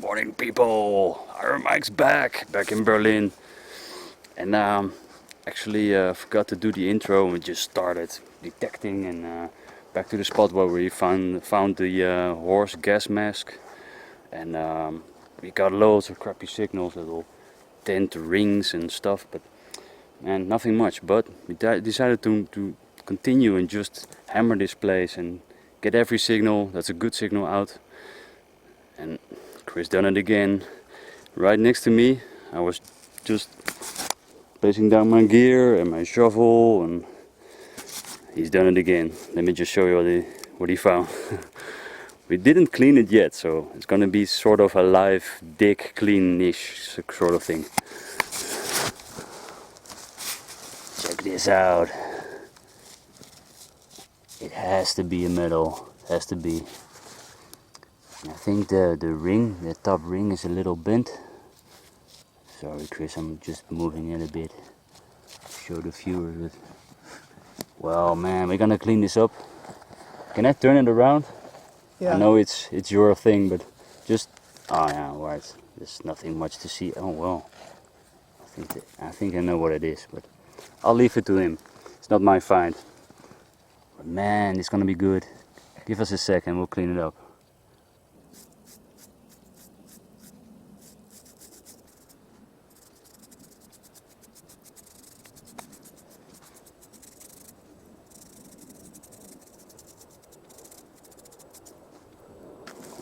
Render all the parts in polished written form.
Morning people, Iron Mike's back in Berlin. And actually forgot to do the intro and we just started detecting and back to the spot where we found the horse gas mask. And we got loads of crappy signals, little tent rings and stuff, but man, nothing much. But we decided to continue and just hammer this place and get every signal that's a good signal out. And Chris done it again. Right next to me, I was just placing down my gear and my shovel, and he's done it again. Let me just show you what he found. We didn't clean it yet, so it's gonna be sort of a live dig clean-ish sort of thing. Check this out. It has to be a metal. Has to be. I think the top ring is a little bent. Sorry Chris, I'm just moving it a bit. Show the viewers it. Well man, we're gonna clean this up. Can I turn it around? Yeah. I know it's your thing, but just... Oh yeah, right. There's nothing much to see. Oh well. I think I know what it is, but I'll leave it to him. It's not my find. But man, it's gonna be good. Give us a second, we'll clean it up.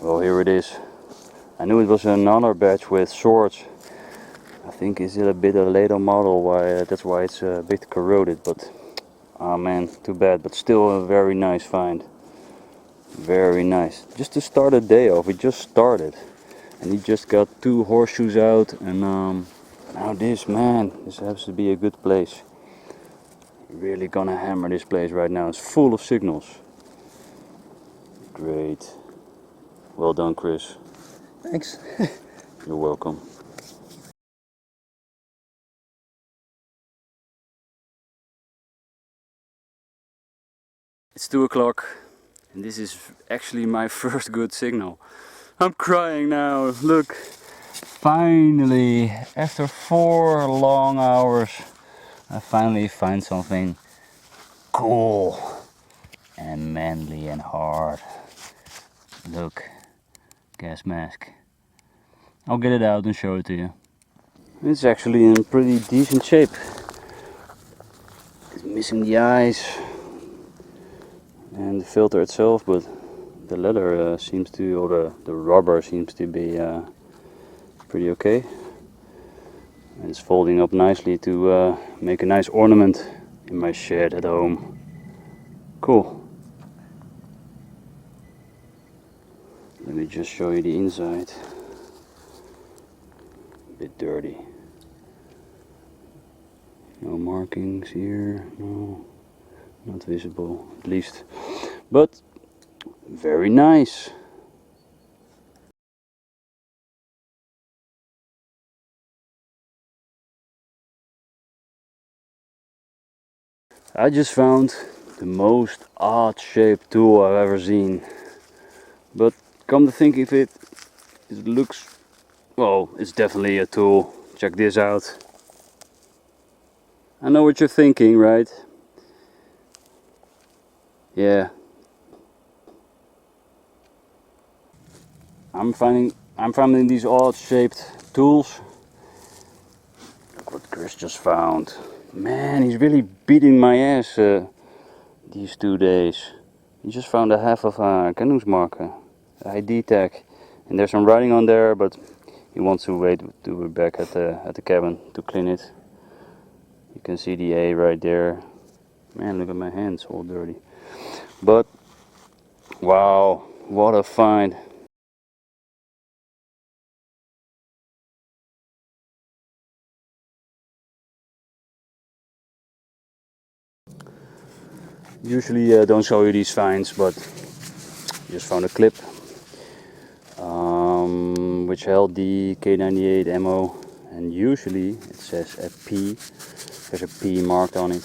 Well, here it is. I knew it was another batch with swords. I think it's a bit a later model, that's why it's a bit corroded, but oh man, too bad, but still a very nice find. Very nice. Just to start a day off, we just started. And he just got 2 horseshoes out, and now this has to be a good place. Really gonna hammer this place right now. It's full of signals. Great. Well done, Chris. Thanks. You're welcome. It's 2 o'clock and this is actually my first good signal. I'm crying now, look. Finally, after 4 long hours, I finally find something cool and manly and hard. Look, gas mask. I'll get it out and show it to you. It's actually in pretty decent shape. It's missing the eyes and the filter itself, but the leather seems to, or the rubber seems to be pretty okay. And it's folding up nicely to make a nice ornament in my shed at home. Cool. Let me just show you the inside. A bit dirty. No markings here, no, not visible at least, but very nice. I just found the most odd shaped tool I've ever seen, but come to think of it, it looks, well, it's definitely a tool. Check this out. I know what you're thinking, right? Yeah. I'm finding these odd shaped tools. Look what Chris just found. Man, he's really beating my ass these 2 days. He just found a half of a Kennungsmarke, a ID tag, and there's some writing on there, but he wants to wait till we're back at the cabin to clean it. You can see the A right there. Man, look at my hands, all dirty. But wow, what a find! Usually don't show you these finds, but just found a clip which held the K98 ammo, and usually it says a P. There's a P marked on it,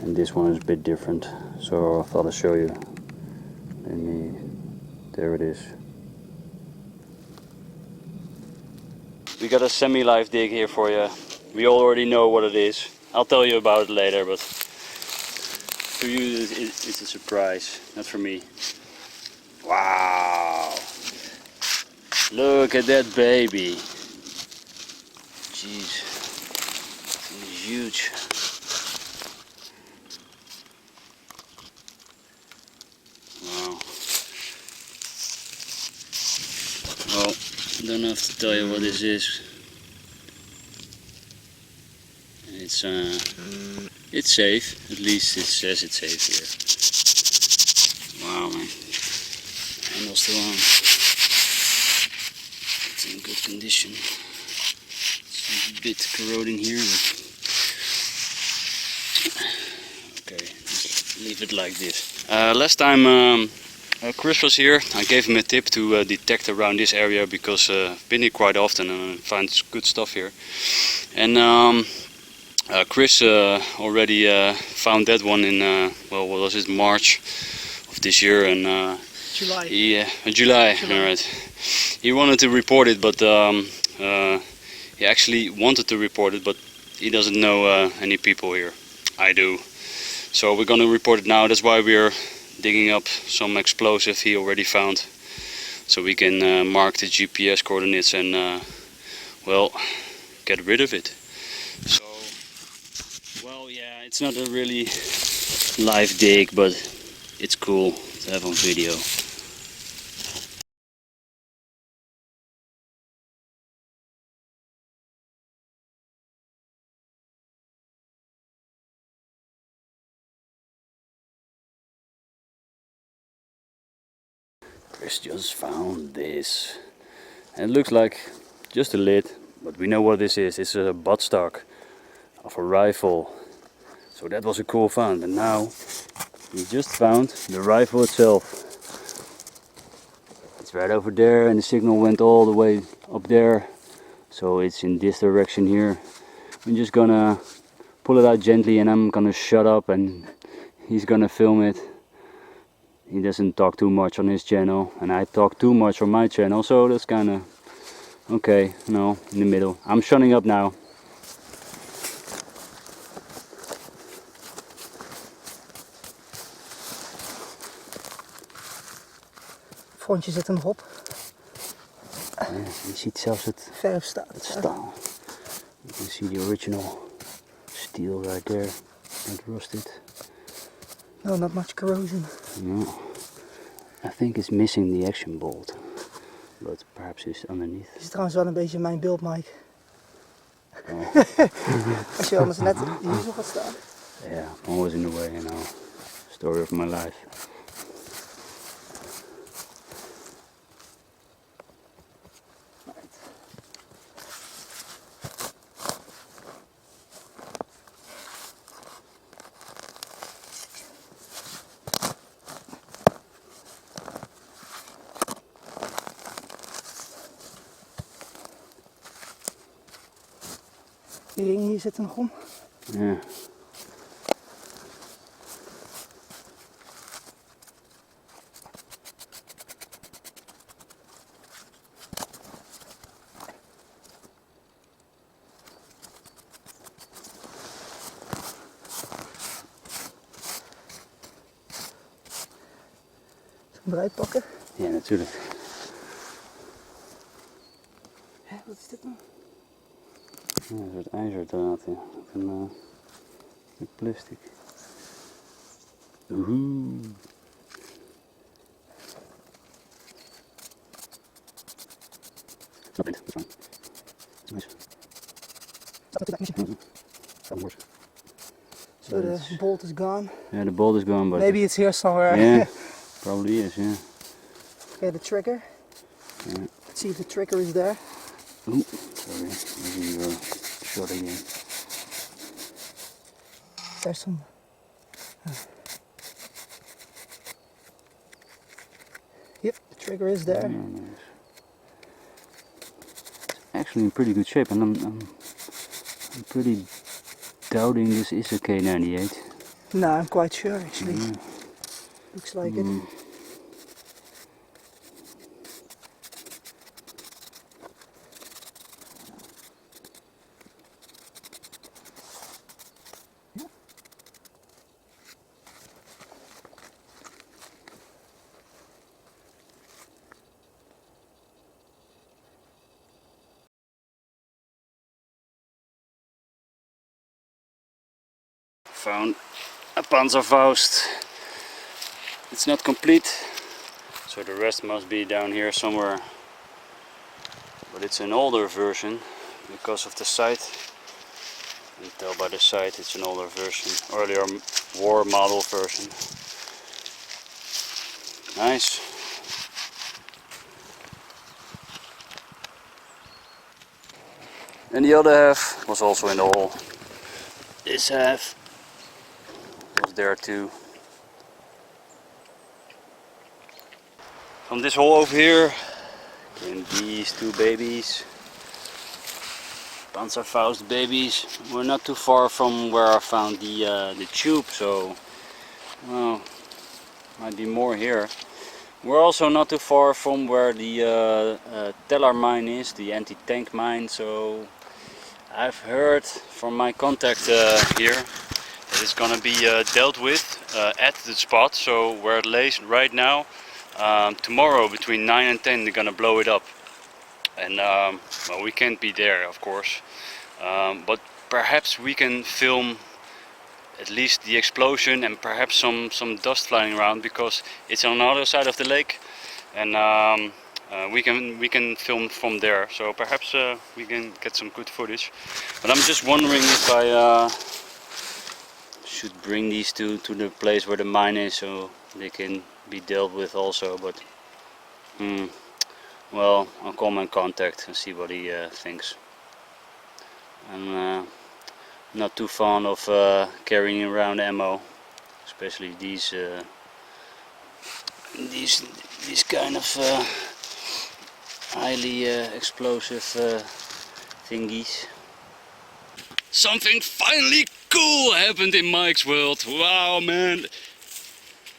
and this one is a bit different, so I thought I'd show you. There it is. We got a semi-live dig here for you. We already know what it is. I'll tell you about it later, but to you it's a surprise, not for me. Wow! Look at that baby. Jeez, it's huge. Wow. Well, I don't have to tell you what this is. It's safe. At least it says it's safe here. Wow, man. Handle's still on. It's in good condition. It's a bit corroding here, but okay, just leave it like this. Last time Chris was here, I gave him a tip to detect around this area because I've been here quite often and I find good stuff here. And Chris already found that one in, well, what was it, March of this year, and July. July. Alright. He wanted to report it, but he actually wanted to report it, but he doesn't know any people here. I do. So we're gonna report it now. That's why we're digging up some explosive he already found, so we can mark the GPS coordinates and well, get rid of it. So, well, yeah, it's not a really live dig, but it's cool to have on video. Chris just found this, and it looks like just a lid, but we know what this is. It's a buttstock of a rifle, so that was a cool find. And now we just found the rifle itself. It's right over there, and the signal went all the way up there, so it's in this direction here. I'm just gonna pull it out gently, and I'm gonna shut up and he's gonna film it. He doesn't talk too much on his channel, and I talk too much on my channel, so that's kind of okay, no, in the middle. I'm shutting up now. Frontje zit er nog op. Ja, je ziet zelfs het Verf staat. het staal. You can see the original steel right there, not rusted. No, not much corrosion. No, I think it's missing the action bolt, but perhaps it's underneath. Het is trouwens wel een beetje mijn beeld, Mike. Oh. Als je anders net hier zo gaat staan. Yeah, I'm always in the way, you know. Story of my life. Die ring hier zit er nog om. Ja. Zo'n eruit pakken. Ja, natuurlijk. Hé, wat is dit nou? Ja, een soort ijzerdraad, ja. Met plastic. Oeh. Snap je het? Dat is nice. So the bolt is gone. Yeah, the bolt is gone, but Maybe it's here somewhere. yeah, probably is, yeah. Okay, the trigger. Yeah. Let's see if the trigger is there. Ooh, sorry, maybe you were shot again. There's some. Yep, the trigger is there. Yeah, nice. It's actually in pretty good shape, and I'm pretty doubting this is a K98. No, I'm quite sure actually. Yeah. Looks like it. found a Panzerfaust. It's not complete, so the rest must be down here somewhere. But it's an older version because of the sight. You can tell by the sight it's an older version, earlier war model version. Nice. And the other half was also in the hole. This half was there too. From this hole over here came these two babies. Panzerfaust babies. We're not too far from where I found the tube, so well, might be more here. We're also not too far from where the Tellar mine is, the anti-tank mine, so I've heard from my contact here that it's gonna be dealt with at the spot, so where it lays right now. Tomorrow between 9 and 10 they're gonna blow it up, and well, we can't be there of course, but perhaps we can film at least the explosion and perhaps some dust flying around, because it's on the other side of the lake, and we can film from there, so perhaps we can get some good footage. But I'm just wondering if I should bring these two to the place where the mine is so they can be dealt with also, but well, I'll call my contact and see what he thinks. I'm not too fond of carrying around ammo, especially these kind of highly explosive thingies. Something finally cool happened in Mike's world. Wow, man!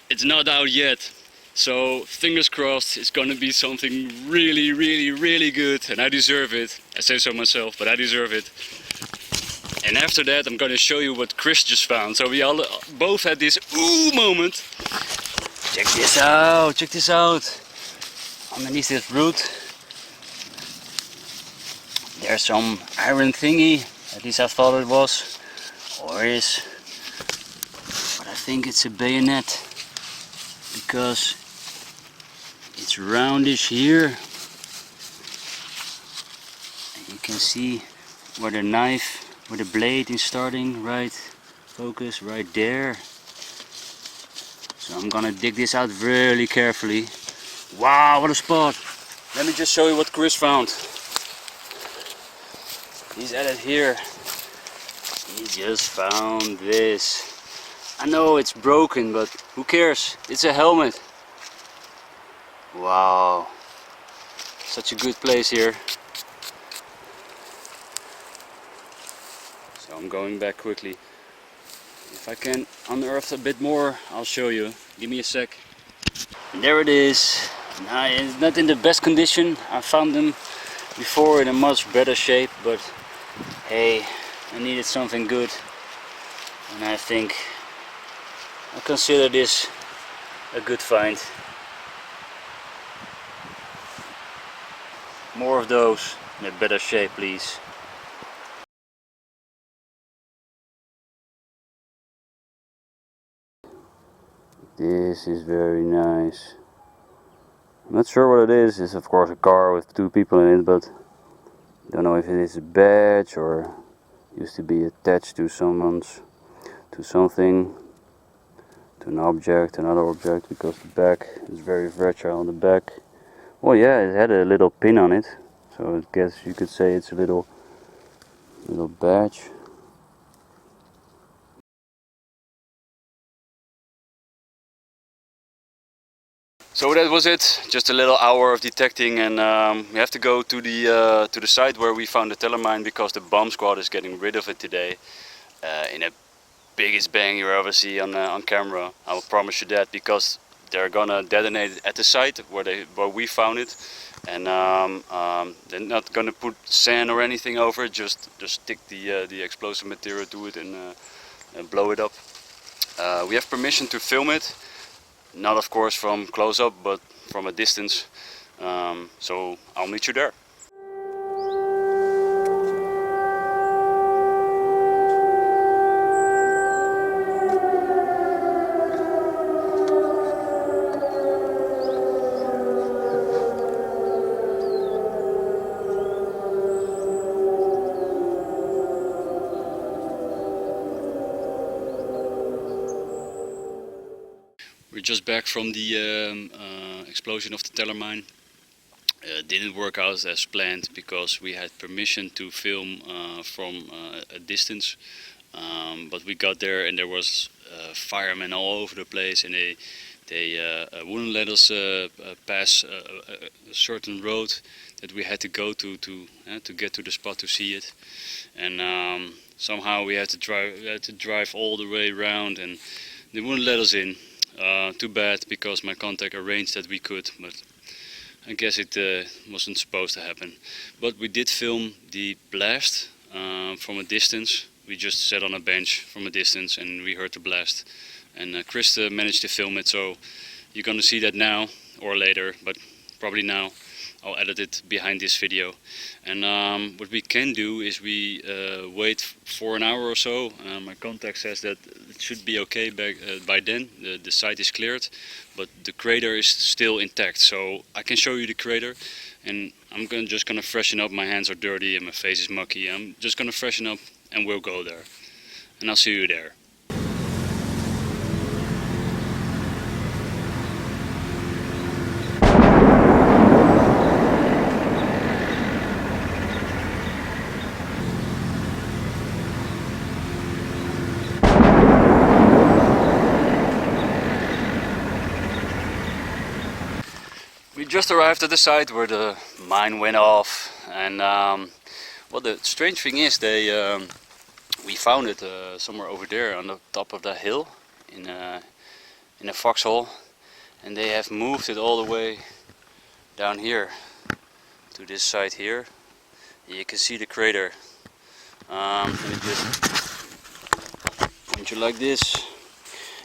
It's not out yet, so fingers crossed it's gonna be something really good, and I deserve it. I say so myself, but I deserve it. And after that I'm gonna show you what Chris just found. So we all both had this ooh moment. Check this out, check this out. Underneath this root there's some iron thingy, at least I thought it was, or is, but I think it's a bayonet, because it's roundish here, and you can see where the knife, where the blade is starting, right, focus right there. So I'm gonna dig this out really carefully. Wow, what a spot! Let me just show you what Chris found. He's at it here. He just found this. I know it's broken, but who cares? It's a helmet. Wow, such a good place here. So I'm going back quickly. If I can unearth a bit more, I'll show you. Give me a sec. And there it is. Now, it's not in the best condition. I found them before in a much better shape, but hey, I needed something good, and I think I consider this a good find. More of those in a better shape, please. This is very nice. I'm not sure what it is. It's of course a car with two people in it, but I don't know if it is a badge or used to be attached to someone's, to something, to an object, another object, because the back is very fragile on the back. Oh yeah, it had a little pin on it, so I guess you could say it's a little badge. So that was it. Just a little hour of detecting, and we have to go to the site where we found the Tellar mine, because the bomb squad is getting rid of it today in a biggest bang you ever see on camera. I will promise you that, because they're gonna detonate it at the site where we found it, and they're not gonna put sand or anything over it. Just stick the explosive material to it and blow it up. We have permission to film it. Not of course from close up, but from a distance. So I'll meet you there. We're just back from the explosion of the teller mine. Didn't work out as planned because we had permission to film from a distance, but we got there and there was firemen all over the place, and they wouldn't let us pass a certain road that we had to go to get to the spot to see it, and somehow we had to drive all the way around, and they wouldn't let us in. Too bad, because my contact arranged that we could, but I guess it wasn't supposed to happen. But we did film the blast from a distance. We just sat on a bench from a distance and we heard the blast. And Chris managed to film it, so you're gonna see that now or later, but probably now. I'll edit it behind this video. And what we can do is we wait for an hour or so. My contact says that it should be okay by then. The site is cleared, but the crater is still intact. So I can show you the crater, and I'm just gonna freshen up. My hands are dirty and my face is mucky. I'm just gonna freshen up and we'll go there. And I'll see you there. We just arrived at the site where the mine went off, and well, the strange thing is we found it somewhere over there on the top of the hill in a foxhole, and they have moved it all the way down here to this site here. You can see the crater. Let me just point you like this.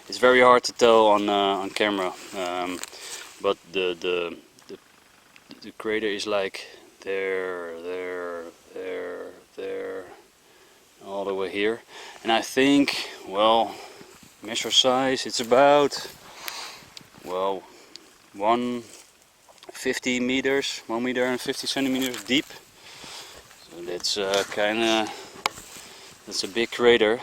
It's very hard to tell on camera. But the crater is like there, all the way here, and I think, well, measure size, it's about, well, 150 meters, 1 meter and 50 centimeters deep. So that's that's a big crater.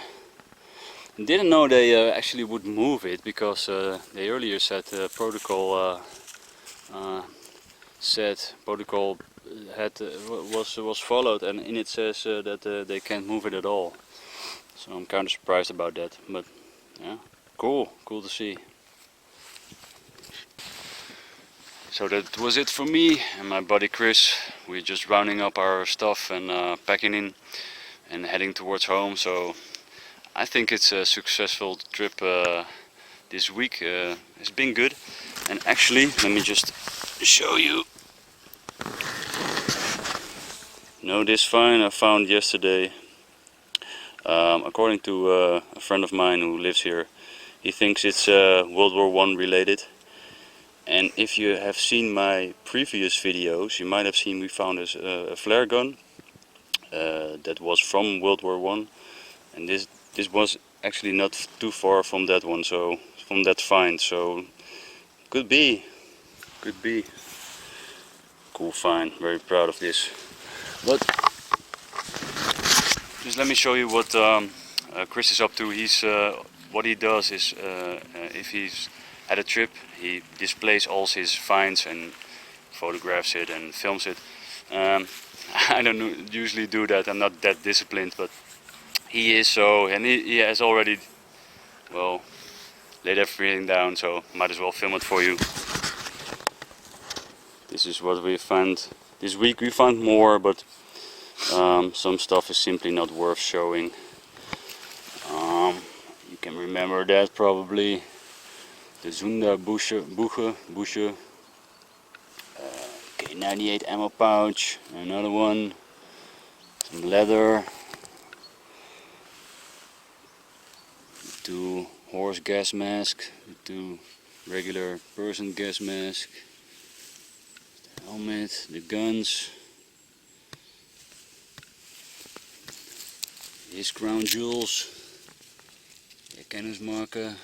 Didn't know they actually would move it, because they earlier said protocol was followed, and in it says that they can't move it at all. So I'm kind of surprised about that, but yeah, cool to see. So that was it for me and my buddy Chris. We're just rounding up our stuff and packing in and heading towards home. So I think it's a successful trip this week. It's been good. And actually, let me just show you. This find I found yesterday. According to a friend of mine who lives here, he thinks it's World War I related. And if you have seen my previous videos, you might have seen we found a flare gun that was from World War I. And this was actually not too far from that one, so from that find, so could be cool find. Very proud of this. But just let me show you what Chris is up to. What he does is if he's at a trip, he displays all his finds and photographs it and films it. I don't usually do that. I'm not that disciplined, but he is, so, and he has already, well, laid everything down, so might as well film it for you. This is what we found this week. We found more, but some stuff is simply not worth showing. You can remember that probably. The Zunda Busche K98 ammo pouch, another one, some leather, 2 horse gas masks, 2 regular person gas mask, the helmet, the guns, his crown jewels, the kennismarker,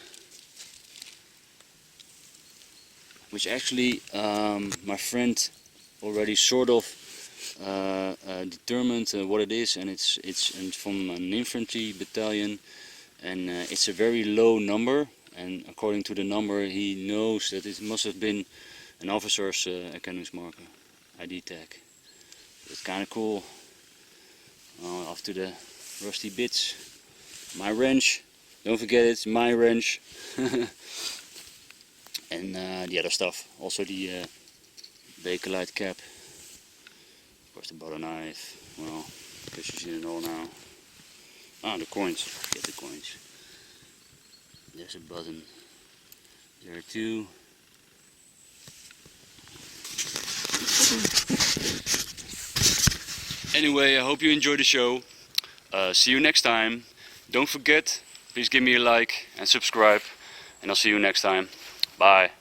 which actually my friend already sort of determined what it is, and it's from an infantry battalion, and it's a very low number. and according to the number he knows that it must have been an officer's erkennungsmarker, ID tag. It's kind of cool. Off to the rusty bits. My wrench, don't forget it's my wrench. And the other stuff, also the Bakelite cap, of course the butter knife, well, I guess you've seen it all now. Ah, the coins, get the coins. There's a button there too. Anyway, I hope you enjoyed the show. See you next time. Don't forget, please give me a like and subscribe, and I'll see you next time. Bye.